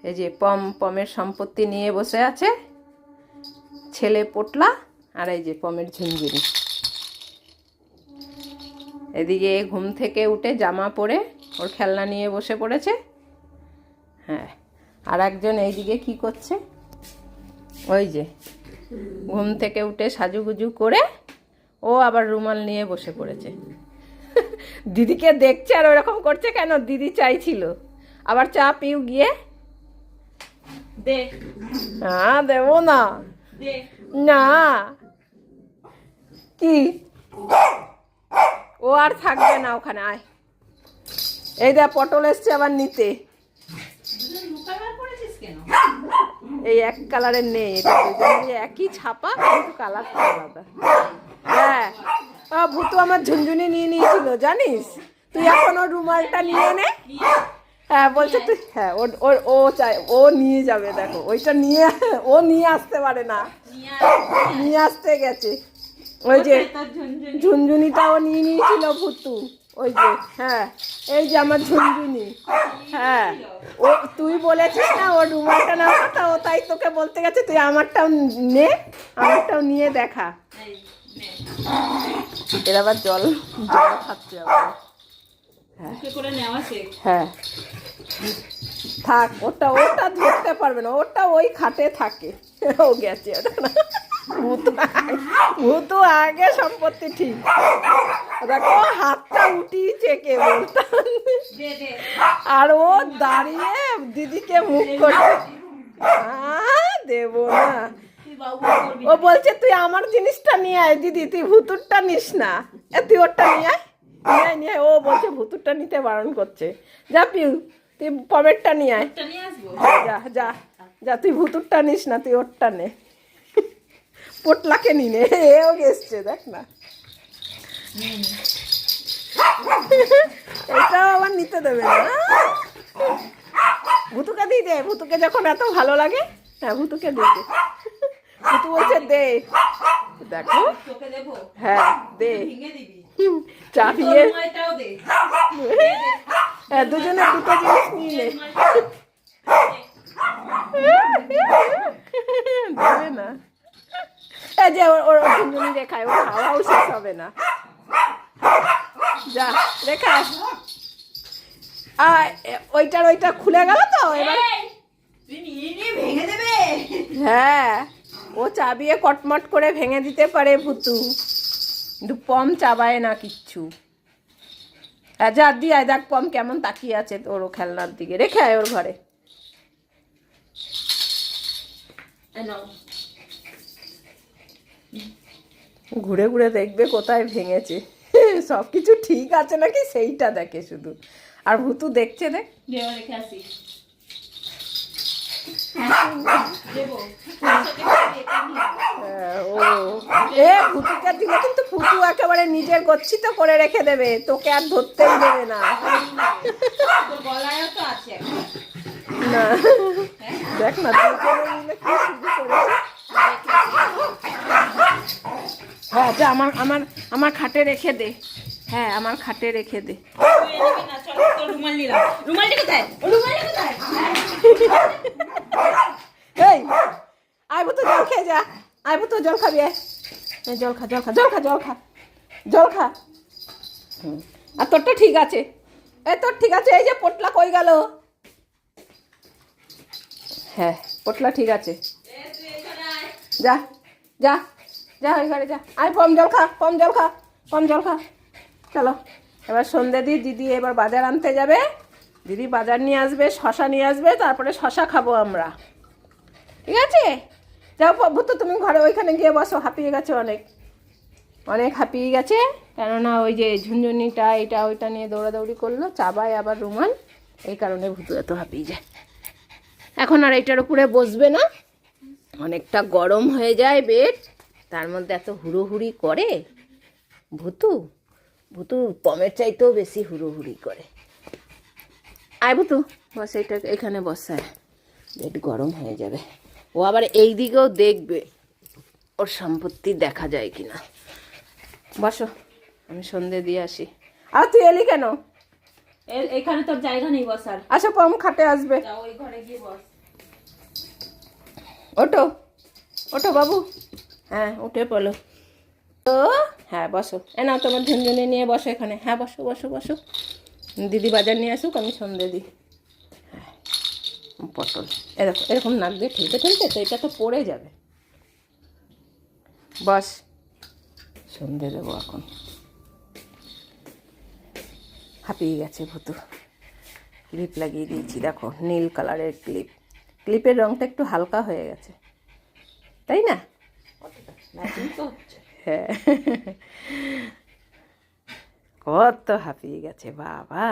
এই যে পমের সম্পত্তি নিয়ে বসে আছে, ছেলে পোটলা, আর এই যে পমের ঝুনঝুনি। এদিকে ঘুম থেকে উঠে জামা পরে ওর খেলনা নিয়ে বসে পড়েছে। হ্যাঁ, আর একজন এইদিকে কি করছে, ওই যে ঘুম থেকে উঠে সাজুগুজু করে ও আবার রুমাল নিয়ে বসে পড়েছে। দিদিকে দেখছে আর ওরকম করছে কেন? দিদি চাইছিল। আবার চা পিউ গিয়ে। দে। হ্যাঁ, দেবো না। দে। না, কি ও আর থাকবে না ওখানে। আয়, এই দেখ পটল এসছে আবার নিতে। এই এক কালারের নেই, এটা দুজনেরই একই ছাপা, কিন্তু কালারটা আলাদা। হ্যাঁ, ভূতু আমার ঝুনঝুনি নিয়ে নিয়েছিল জানিস, তুই এখন ওর রুমালটা নিয়ে নে। হ্যাঁ বলছে তুই, হ্যাঁ ও চাই, ও নিয়ে যাবে। দেখো ওইটা নিয়ে, ও নিয়ে আসতে পারে না, নিয়ে আসতে গেছে। ওই যে ঝুনঝুনিটাও নিয়ে নিয়েছিল ভূতু, ওই যে। হ্যাঁ, এই যে আমার ঝুনঝুনি। হ্যাঁ, ও তুই বলেছিস না ওর রুমালটা নেওয়ার কথা, ও তাই তোকে বলতে গেছে তুই আমারটাও নে, আমারটাও নিয়ে দেখা। এর আবার জল খাচ্ছে আবার। হ্যাঁ, থাক, ওটা ধরতে পারবে না, ওটা ওই খাটে থাকে। ও গেছে, ওটা না, ভূতু আগে সম্পত্তি ঠিক। দেখো হাতটা উঠিয়েছে কে বলতাম, আর ও দাঁড়িয়ে দিদিকে মুখ করছে। দেবো না, ও বলছে তুই আমার জিনিসটা নিয়ে আয় দিদি, তুই ভুতুরটা নিস না। তুই ওরটা নিয়ে আয়, নিয়ে ও বলছে ভুতুরটা নিতে বারণ করছে। যা পিউ, তুই পমেরটা নিয়ে আয়। যা যা যা, তুই ভুতুরটা নিস না, তুই ওরটা নে। পোটলাকে নিনে এও এসছে, দেখ না। এটাও আবার নিতে দেবে না। ভুতুকে দিয়ে দে, ভুতুকে যখন এত ভালো লাগে। হ্যাঁ, ভুতুকে দিয়ে দে। ভুতু বলছে দে। দেখো, হ্যাঁ দে, চা পিয়ে। হ্যাঁ, দুজনে দুটো জিনিস নিয়ে নে। দেবে না, এই যে ওর ঝুনঝুনি রেখায়, ওর খাওয়াও শেষ হবে না। যা রেখায়, ওইটা খুলে গেল তো এবার। হ্যাঁ, ও চাবিয়ে কটমট করে ভেঙে দিতে পারে ভুতু, কিন্তু পম চাবায় না কিচ্ছু। হ্যাঁ, যা দিয়ে আয়, দেখ পম কেমন তাকিয়ে আছে ওর খেলনার দিকে। রেখে আয় ওর ঘরে। ঘুরে ঘুরে দেখবে কোথায় ভেঙেছে, সব কিছু ঠিক আছে নাকি সেইটা দেখে শুধু। আর ভুতু দেখছে, দেখ। ও ভুতুকে দিলে কিন্তু ভুতু একেবারে নিজের গচ্ছিত করে রেখে দেবে, তোকে আর ধরতেই দেবে না। না, দেখ না দুজনে মিলে কি শুরু করেছে। হ্যাঁ, যা আমার খাটে রেখে দে। হ্যাঁ, আমার খাটে রেখে দে। এই আয় ভুতু, জল খেয়ে যা। আয় ভুতু, জল খাবি? জল খা, জল খা, জল খা, জল খা, জল খা। আর তোরটা ঠিক আছে, এই তোর ঠিক আছে। এই যে পোটলা কই গেল? হ্যাঁ, পোটলা ঠিক আছে। যা যা যা, ওই ঘরে যা। আয় পম জল খা, পম জল খা, পম জল খা। চলো এবার সন্ধে দিদি এবার বাজার আনতে যাবে। দিদি বাজার নিয়ে আসবে, শশা নিয়ে আসবে, তারপরে শশা খাবো আমরা। ঠিক আছে, যাও ভুতু, তুমি ঘরে ওইখানে গিয়ে বসো। হাঁপিয়ে গেছে, অনেক হাঁপিয়ে গেছে, কেননা ওই যে ঝুনঝুনিটা এটা ওইটা নিয়ে দৌড়াদৌড়ি করলো, চাবায় আবার রুমাল, এই কারণে ভুতু এত হাঁপিয়ে যায়। এখন আর এইটার উপরে বসবে না, অনেকটা গরম হয়ে যায় বেড, তার মধ্যে এত হুড়োহুড়ি করে ভুতু। ভুতু পমের চাইতেও বেশি হুড়োহুড়ি করে। আয় ভুতু, বস, এইটা এখানে বসায়, বেড গরম হয়ে যাবে। ও আবার এই দিকেও দেখবে ওর সম্পত্তি দেখা যায় কিনা। বসো, আমি সন্ধে দিয়ে আসি। আর তুই এলি কেন? এখানে তোর জায়গা নেই বসার। আচ্ছা পম খাটে আসবে। যা ওই ঘরে গিয়ে বস। ওটো ওটো বাবু, হ্যাঁ উঠে পড়লো তো। হ্যাঁ বসো, এ নাও তোমার ঝুনঝুনি নিয়ে বসো এখানে। হ্যাঁ বসো বসো বসো, দিদি বাজার নিয়ে আসুক, আমি সন্ধে দিই। হ্যাঁ পটল এরকম এরকম নাক দিয়ে ঠেলতে ঠেলতে তো এটা তো পড়ে যাবে। বস, সন্ধে দেবো এখন। হাঁপিয়ে গেছে ভুতু। ক্লিপ লাগিয়ে দিয়েছি, দেখো নীল কালারের ক্লিপ। ক্লিপের রঙটা একটু হালকা হয়ে গেছে, তাই না? ম্যাচিং তো হচ্ছে। হ্যাঁ কত হাঁপিয়ে গেছে বাবা।